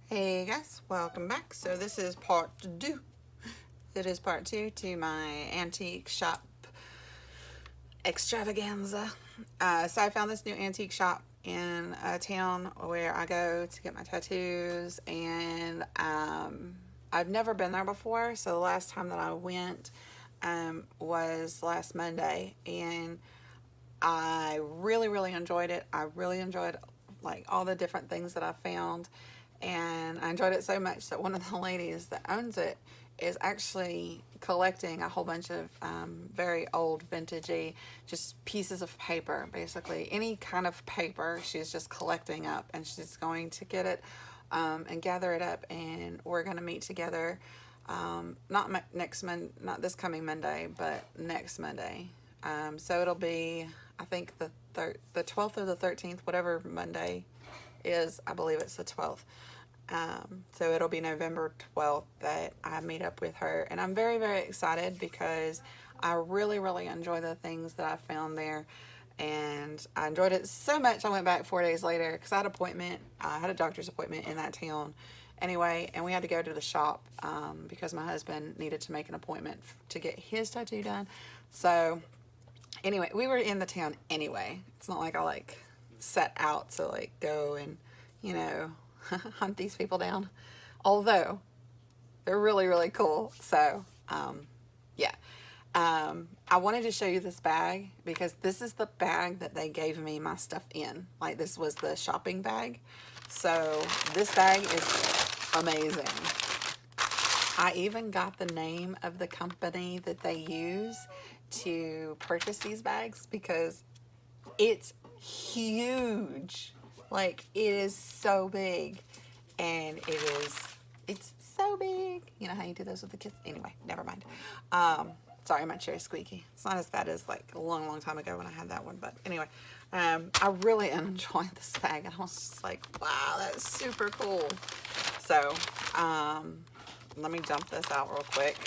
Hey guys, welcome back. So this is part two. It is part two to my antique shop extravaganza. So I found this new antique shop in a town where I go to get my tattoos, and I've never been there before. So the last time that I went was last Monday, and I really enjoyed it. I really enjoyed like all the different things that I found, and I enjoyed it so much that one of the ladies that owns it is actually collecting a whole bunch of very old vintagey just pieces of paper, basically any kind of paper she's just collecting up, and she's going to get it and gather it up, and we're going to meet together not not this coming Monday, but next Monday. So it'll be, I think the 12th or the 13th, whatever Monday is. I believe it's the 12th. So it'll be November 12th that I meet up with her, and I'm very excited because I really enjoy the things that I found there, and I enjoyed it so much I went back 4 days later because I had a doctor's appointment in that town anyway, and we had to go to the shop because my husband needed to make an appointment to get his tattoo done. So anyway, we were in the town anyway. It's not like I set out to go and hunt these people down, although they're really cool. So yeah, I wanted to show you this bag because this is the bag that they gave me my stuff in. Like, this was the shopping bag. So this bag is amazing. I even got the name of the company that they use to purchase these bags because it's huge. Like, it is so big, and it's so big. You know how you do those with the kids? Anyway, never mind. Sorry, my chair is squeaky. It's not as bad as like a long time ago when I had that one, but anyway, I really enjoyed this bag, and I was just like, wow, that's super cool. So let me dump this out real quick.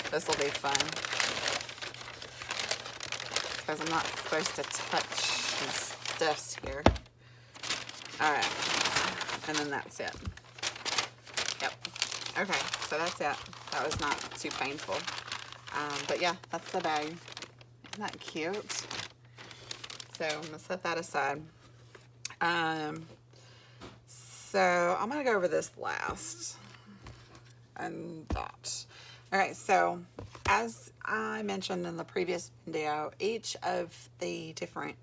This will be fun because I'm not supposed to touch these stuffs here. All right, and then that's it. Yep. Okay, so that's it. That was not too painful. But yeah, that's the bag. Isn't that cute? So I'm gonna set that aside. So I'm gonna go over this last and that. All right, so as I mentioned in the previous video, each of the different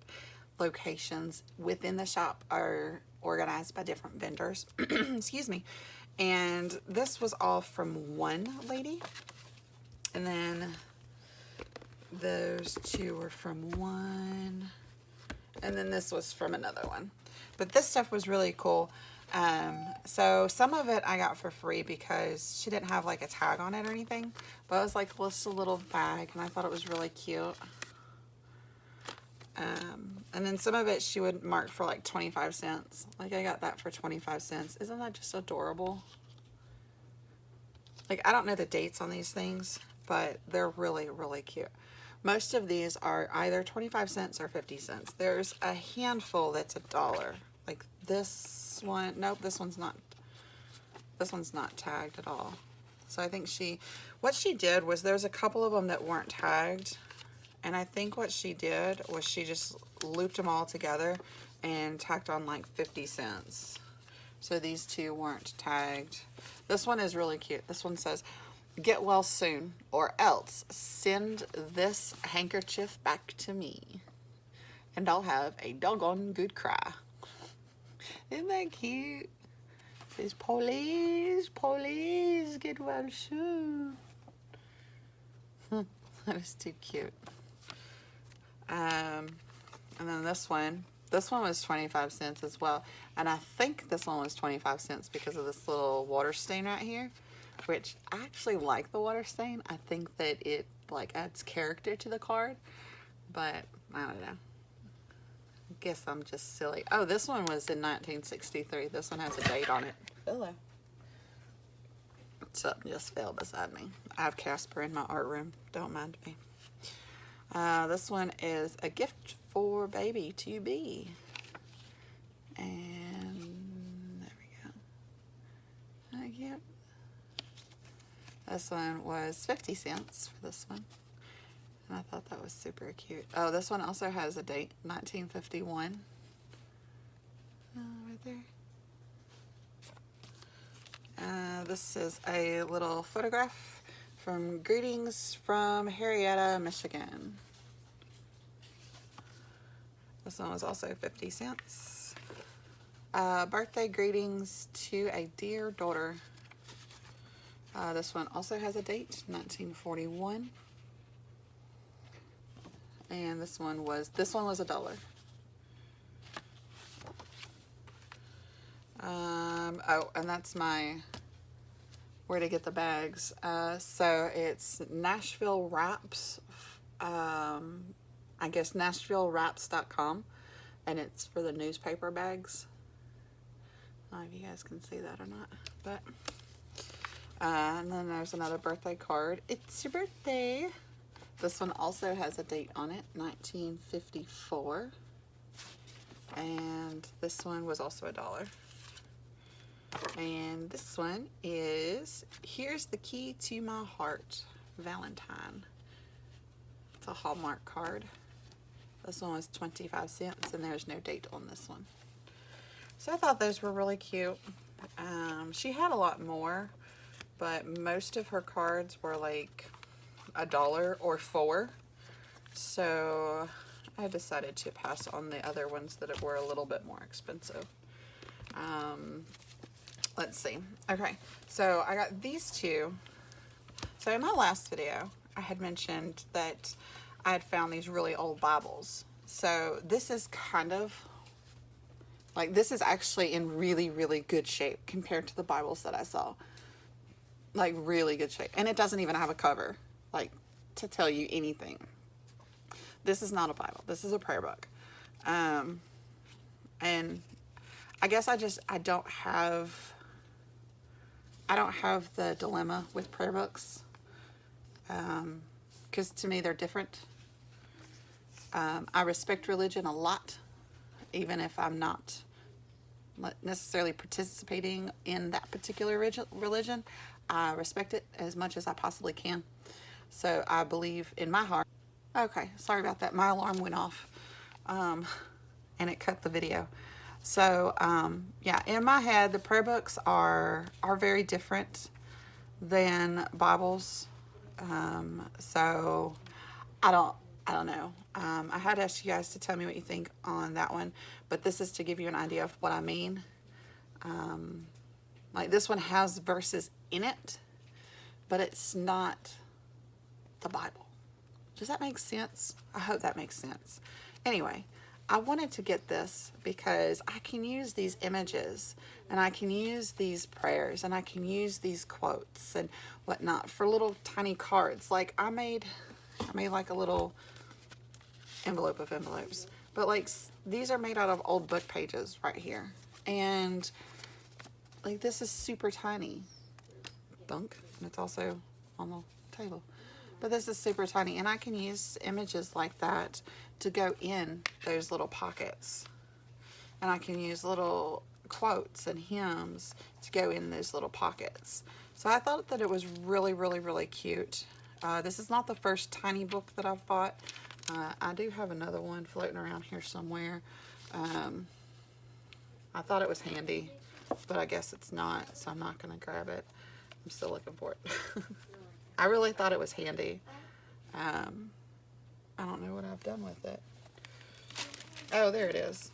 locations within the shop are organized by different vendors. Excuse me. And this was all from one lady, and then those two were from one, and then this was from another one. But this stuff was really cool. So some of it I got for free because she didn't have like a tag on it or anything, but it was like just a little bag, and I thought it was really cute. And then some of it she would mark for like 25 cents. Like, I got that for 25 cents. Isn't that just adorable? Like, I don't know the dates on these things, but they're really cute. Most of these are either 25 cents or 50 cents. There's a handful that's $1. Like this one, nope, this one's not tagged at all. So I think what she did was, there's a couple of them that weren't tagged, and I think what she did was she just looped them all together and tacked on like 50 cents. So these two weren't tagged. This one is really cute. This one says, "Get well soon, or else send this handkerchief back to me, and I'll have a doggone good cry." Isn't that cute? It says, "Police, get well soon." That is too cute. And then this one was 25 cents as well. And I think this one was 25 cents because of this little water stain right here, which I actually like the water stain. I think that it like adds character to the card, but I don't know. I guess I'm just silly. Oh, this one was in 1963. This one has a date on it. Hello. Something just fell beside me. I have Casper in my art room. Don't mind me. This one is a gift for baby to be. And there we go. that cute? This one was 50 cents for this one. And I thought that was super cute. Oh, this one also has a date, 1951. Right there. This is a little photograph from Greetings from Harrietta, Michigan. This one was also 50 cents. Birthday greetings to a dear daughter. This one also has a date, 1941. And this one was $1. Oh, and that's my where to get the bags. So it's Nashville Wraps. I guess NashvilleWraps.com, and it's for the newspaper bags. I don't know if you guys can see that or not, but and then there's another birthday card. It's your birthday. This one also has a date on it, 1954, and this one was also $1. And this one is Here's the Key to My Heart, Valentine. It's a Hallmark card. This one was 25 cents, and there's no date on this one. So I thought those were really cute. She had a lot more, but most of her cards were like $1 or $4. So I decided to pass on the other ones that were a little bit more expensive. Let's see. Okay, so I got these two. So in my last video, I had mentioned that I had found these really old Bibles. So this is kind of like, this is actually in really, really good shape compared to the Bibles that I saw. Like really good shape. And it doesn't even have a cover, like, to tell you anything. This is not a Bible. This is a prayer book. And I guess I don't have the dilemma with prayer books. Because to me, they're different. I respect religion a lot, even if I'm not necessarily participating in that particular religion. I respect it as much as I possibly can. So I believe in my heart. Okay, sorry about that. My alarm went off, and it cut the video. So yeah, in my head, the prayer books are very different than Bibles. So I don't know. I had asked you guys to tell me what you think on that one, but this is to give you an idea of what I mean. Like this one has verses in it, but it's not the Bible. Does that make sense? I hope that makes sense. Anyway, I wanted to get this because I can use these images, and I can use these prayers, and I can use these quotes and whatnot for little tiny cards. Like I made like a little envelope of envelopes, but like these are made out of old book pages right here, and like this is super tiny. Dunk, and it's also on the table. But this is super tiny, and I can use images like that to go in those little pockets. And I can use little quotes and hymns to go in those little pockets. So I thought that it was really, really, really cute. This is not the first tiny book that I've bought. I do have another one floating around here somewhere. I thought it was handy, but I guess it's not, so I'm not going to grab it. I'm still looking for it. I really thought it was handy. I don't know what I've done with it. Oh, there it is.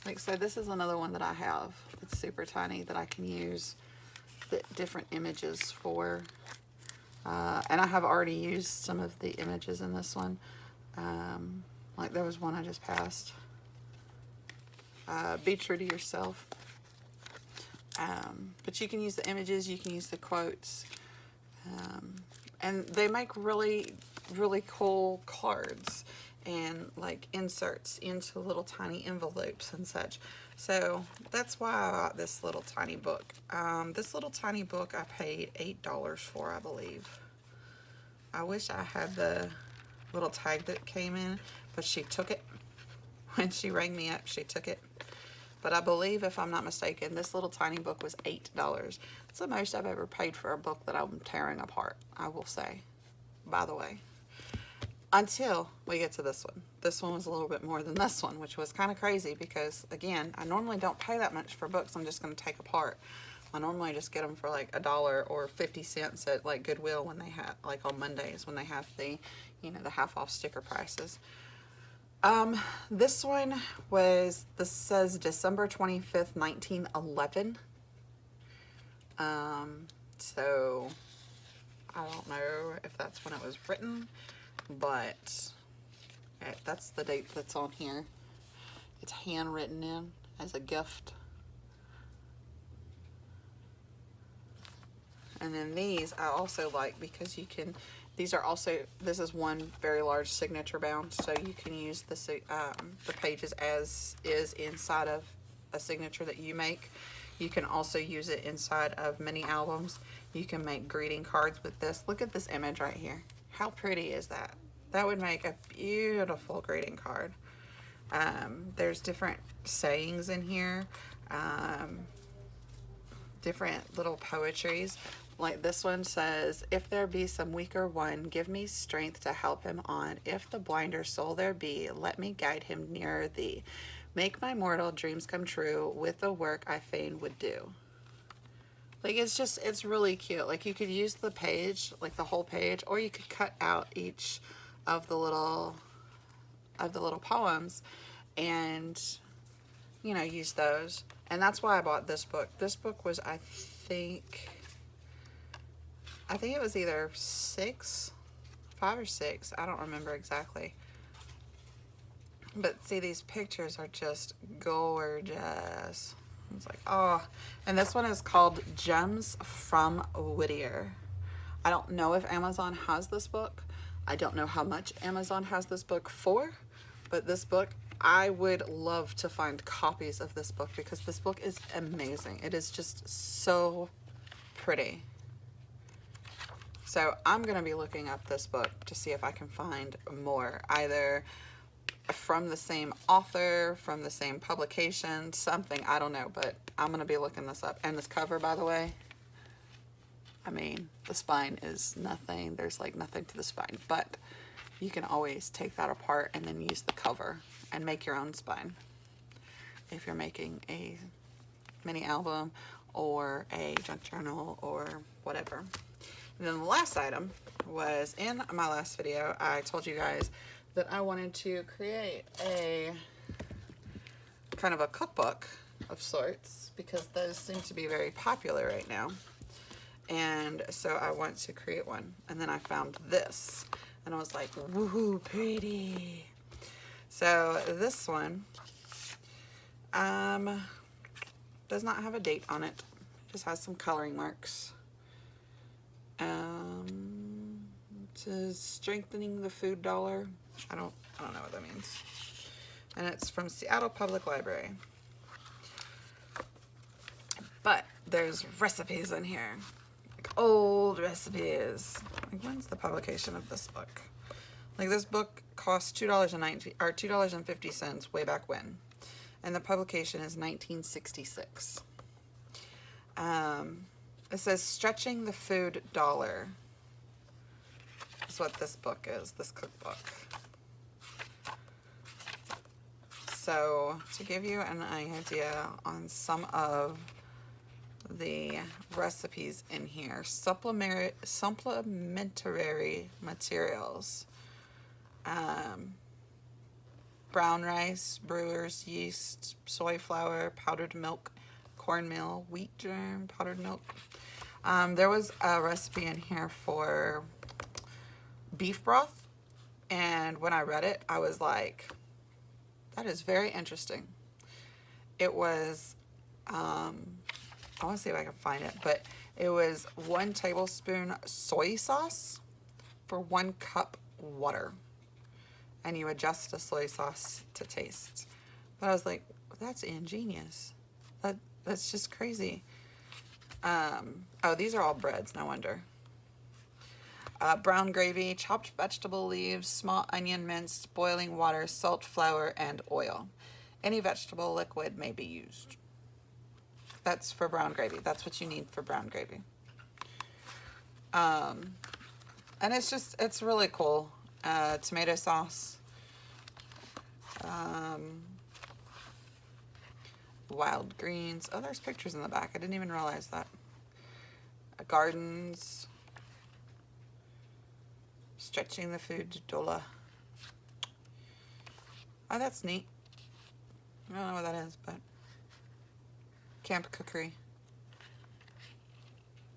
Like, so this is another one that I have. It's super tiny that I can use the different images for. And I have already used some of the images in this one. Like there was one I just passed. Be true to yourself. But you can use the images, you can use the quotes. And they make really, really cool cards and like inserts into little tiny envelopes and such. So that's why I got this little tiny book. This little tiny book I paid $8 for, I believe. I wish I had the little tag that came in, but she took it. When she rang me up, she took it. But I believe, if I'm not mistaken, this little tiny book was $8. It's the most I've ever paid for a book that I'm tearing apart, I will say, by the way. Until we get to this one. This one was a little bit more than this one, which was kind of crazy because, again, I normally don't pay that much for books I'm just going to take apart. I normally just get them for like $1 or 50 cents at like Goodwill when they have, like on Mondays when they have the, you know, the half off sticker prices. This one was, this says December 25th, 1911. So I don't know if that's when it was written, but that's the date that's on here. It's handwritten in as a gift. And then these I also like because you can, these are also, this is one very large signature bound, so you can use the pages as is inside of a signature that you make. You can also use it inside of mini albums. You can make greeting cards with this. Look at this image right here. How pretty is that? That would make a beautiful greeting card. There's different sayings in here, different little poetries. Like this one says, if there be some weaker one, give me strength to help him on. If the blinder soul there be, let me guide him nearer thee. Make my mortal dreams come true with the work I fain would do. Like, it's just, it's really cute. Like, you could use the page, like the whole page, or you could cut out each of the little poems and, you know, use those. And that's why I bought this book. This book was, I think it was either 5 or 6. I don't remember exactly. But see, these pictures are just gorgeous. It's like, oh. And this one is called Gems from Whittier. I don't know if Amazon has this book. I don't know how much Amazon has this book for. But this book, I would love to find copies of this book because this book is amazing. It is just so pretty. So I'm going to be looking up this book to see if I can find more, either from the same author, from the same publication, something, I don't know, but I'm going to be looking this up. And this cover, by the way, I mean, the spine is nothing. There's like nothing to the spine, but you can always take that apart and then use the cover and make your own spine if you're making a mini album or a junk journal or whatever. And then the last item was, in my last video, I told you guys that I wanted to create a kind of a cookbook of sorts because those seem to be very popular right now. And so I want to create one. And then I found this and I was like, woohoo, pretty. So this one does not have a date on it. It just has some coloring marks. It says strengthening the food dollar. I don't know what that means. And it's from Seattle Public Library. But there's recipes in here. Like old recipes. Like, when's the publication of this book? Like, this book cost $2.50 way back when. And the publication is 1966. It says Stretching the Food Dollar. That's what this book is, this cookbook. So, to give you an idea on some of the recipes in here, supplementary materials. Brown rice, brewer's yeast, soy flour, powdered milk, cornmeal, wheat germ, powdered milk. There was a recipe in here for beef broth, and when I read it, I was like, that is very interesting. It was, I want to see if I can find it, but it was 1 tablespoon soy sauce for 1 cup water, and you adjust the soy sauce to taste. But I was like, that's ingenious. That's just crazy. Oh, these are all breads, no wonder. Brown gravy, chopped vegetable leaves, small onion minced, boiling water, salt, flour, and oil. Any vegetable liquid may be used. That's for brown gravy. That's what you need for brown gravy. And it's really cool. Tomato sauce. Wild greens. Oh, there's pictures in the back. I didn't even realize that. Gardens. Stretching the food doula. Oh, that's neat. I don't know what that is, but camp cookery.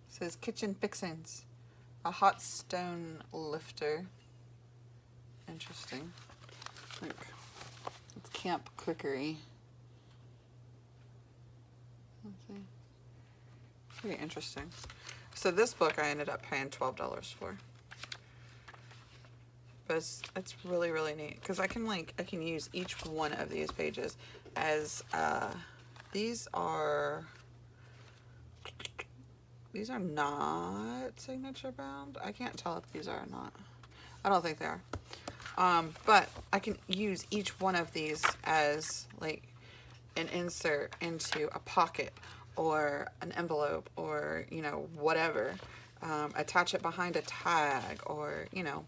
It says kitchen fixings. A hot stone lifter. Interesting. Like, it's camp cookery. Let's see. Pretty interesting. So this book I ended up paying $12 for. But it's really, really neat because I can use each one of these pages as these are not signature bound. I can't tell if these are or not. I don't think they are. But I can use each one of these as like an insert into a pocket or an envelope or, you know, whatever. Attach it behind a tag or, you know,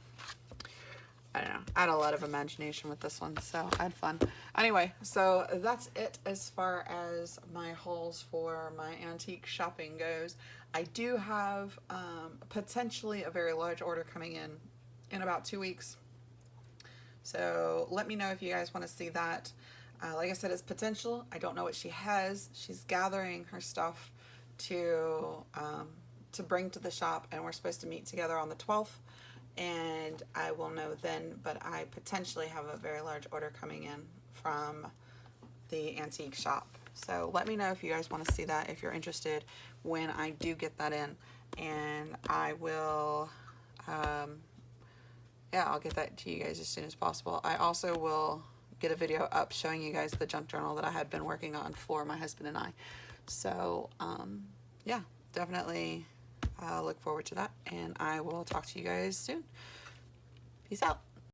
I don't know. I had a lot of imagination with this one, so I had fun. Anyway, so that's it as far as my hauls for my antique shopping goes. I do have potentially a very large order coming in about 2 weeks. So let me know if you guys want to see that. Like I said, it's potential. I don't know what she has. She's gathering her stuff to bring to the shop, and we're supposed to meet together on the 12th. And I will know then, but I potentially have a very large order coming in from the antique shop. So let me know if you guys want to see that, if you're interested, when I do get that in. And I will, yeah, I'll get that to you guys as soon as possible. I also will get a video up showing you guys the junk journal that I had been working on for my husband and I. So, yeah, definitely look forward to that, and I will talk to you guys soon. Peace out.